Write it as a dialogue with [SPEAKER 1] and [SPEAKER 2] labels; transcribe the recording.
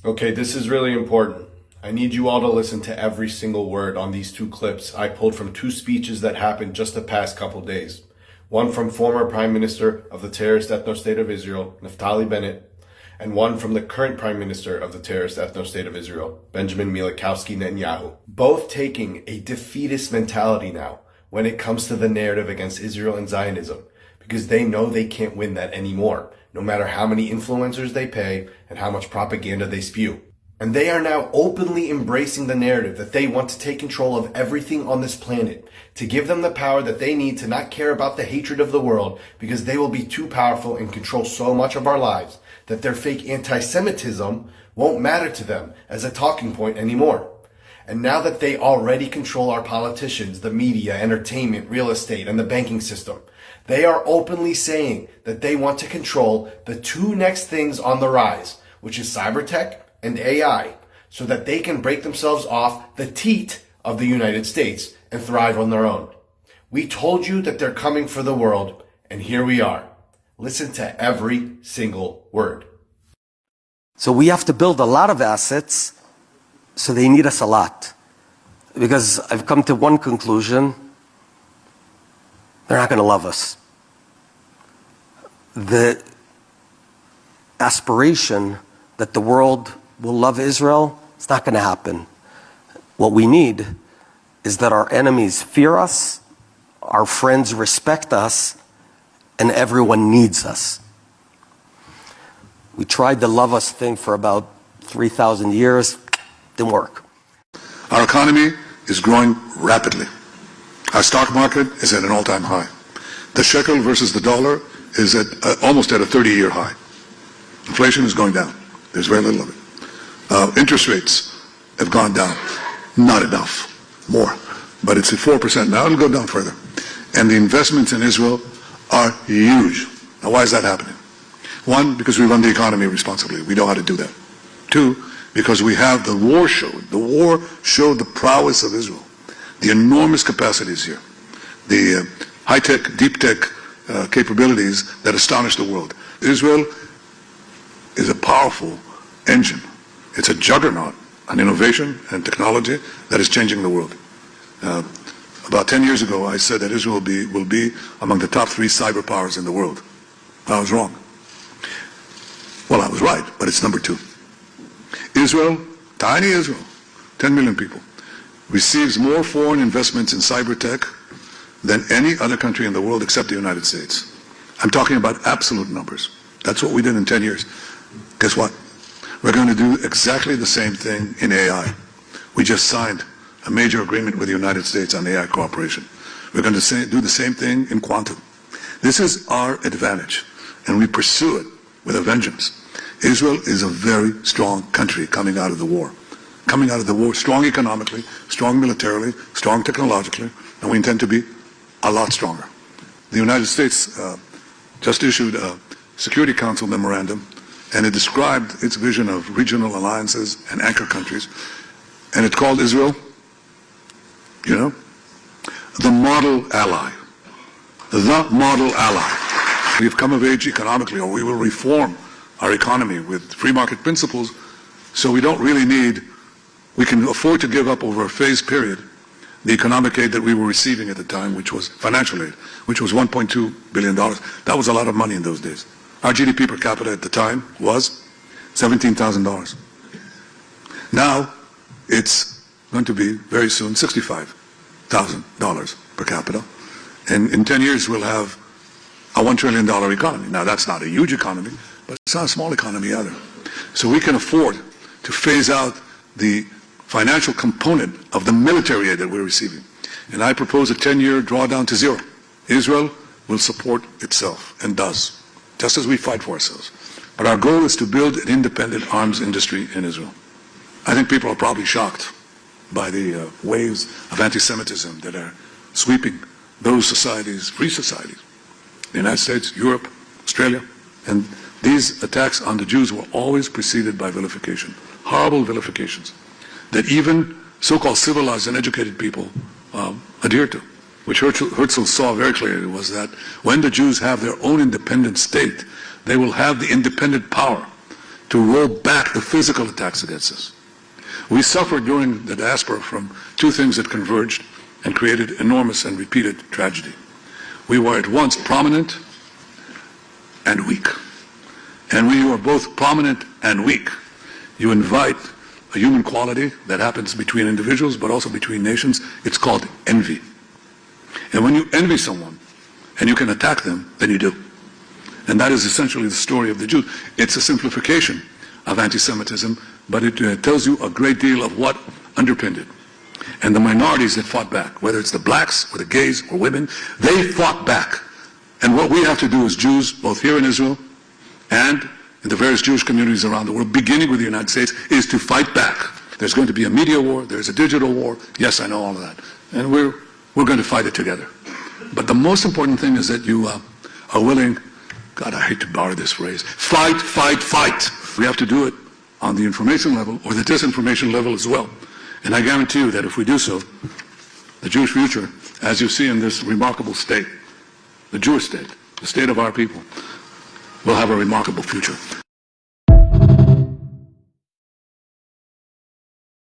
[SPEAKER 1] Okay, this is really important. I need you all to listen to every single word on these two clips I pulled from two speeches that happened just the past couple days. One from former Prime Minister of the terrorist ethno-state of Israel, Naftali Bennett, and one from the current Prime Minister of the terrorist ethno-state of Israel, Benjamin Milakowski Netanyahu. Both taking a defeatist mentality now when it comes to the narrative against Israel and Zionism, because they know they can't win that anymore, no matter how many influencers they pay and how much propaganda they spew. And they are now openly embracing the narrative that they want to take control of everything on this planet, to give them the power that they need to not care about the hatred of the world, because they will be too powerful and control so much of our lives that their fake anti-Semitism won't matter to them as a talking point anymore. And now that they already control our politicians, the media, entertainment, real estate, and the banking system, they are openly saying that they want to control the two next things on the rise, which is cyber tech and AI, so that they can break themselves off the teat of the United States and thrive on their own. We told you that they're coming for the world, and here we are. Listen to every single word.
[SPEAKER 2] So we have to build a lot of assets, so they need us a lot. Because I've come to one conclusion: they're not going to love us. The aspiration that the world will love Israel, it's not going to happen. What we need is that our enemies fear us, our friends respect us, and everyone needs us. We tried the love us thing for about 3,000 years. Didn't work.
[SPEAKER 3] Our economy is growing rapidly. Our stock market is at an all-time high. The shekel versus the dollar is at almost at a 30-year high. Inflation is going down. There's very little of it. Interest rates have gone down. Not enough. More. But it's at 4% now. It'll go down further. And the investments in Israel are huge. Now, why is that happening? One, because we run the economy responsibly. We know how to do that. Two, because we have the war showed the prowess of Israel, the enormous capacities here, the high-tech, deep-tech capabilities that astonish the world. Israel is a powerful engine. It's a juggernaut on innovation and technology that is changing the world. About 10 years ago, I said that Israel will be among the top 3 cyber powers in the world. I was wrong. Well, I was right, but it's number 2. Israel, tiny Israel, 10 million people, receives more foreign investments in cyber tech than any other country in the world except the United States. I'm talking about absolute numbers. That's what we did in 10 years. Guess what? We're going to do exactly the same thing in AI. We just signed a major agreement with the United States on AI cooperation. We're going to do the same thing in quantum. This is our advantage, and we pursue it with a vengeance. Israel is a very strong country coming out of the war. Coming out of the war strong economically, strong militarily, strong technologically, and we intend to be a lot stronger. The United States just issued a Security Council memorandum, and it described its vision of regional alliances and anchor countries, and it called Israel, the model ally. The model ally. We've come of age economically, or we will reform our economy with free market principles, so we don't really need, we can afford to give up over a phased period the economic aid that we were receiving at the time, which was financial aid, which was $1.2 billion. That was a lot of money in those days. Our GDP per capita at the time was $17,000. Now, it's going to be very soon $65,000 per capita. And in 10 years, we'll have a $1 trillion economy. Now, that's not a huge economy, but it's not a small economy either. So we can afford to phase out the financial component of the military aid that we're receiving. And I propose a 10-year drawdown to zero. Israel will support itself, and does, just as we fight for ourselves. But our goal is to build an independent arms industry in Israel. I think people are probably shocked by the waves of anti-Semitism that are sweeping those societies, free societies, the United States, Europe, Australia. And these attacks on the Jews were always preceded by vilification, horrible vilifications that even so-called civilized and educated people adhere to, which Herzl saw very clearly, was that when the Jews have their own independent state, they will have the independent power to roll back the physical attacks against us. We suffered during the diaspora from two things that converged and created enormous and repeated tragedy. We were at once prominent and weak. And when you are both prominent and weak, you invite a human quality that happens between individuals but also between nations. It's called envy. And when you envy someone and you can attack them, then you do. And that is essentially the story of the Jews. It's a simplification of anti-Semitism, but it tells you a great deal of what underpinned it. And the minorities that fought back, whether it's the blacks or the gays or women, they fought back. And what we have to do as Jews, both here in Israel and in the various Jewish communities around the world, beginning with the United States, is to fight back. There's going to be a media war, there's a digital war. Yes, I know all of that. And we're going to fight it together. But the most important thing is that you are willing, God, I hate to borrow this phrase, fight, fight, fight. We have to do it on the information level or the disinformation level as well. And I guarantee you that if we do so, the Jewish future, as you see in this remarkable state, the Jewish state, the state of our people, will have a remarkable future.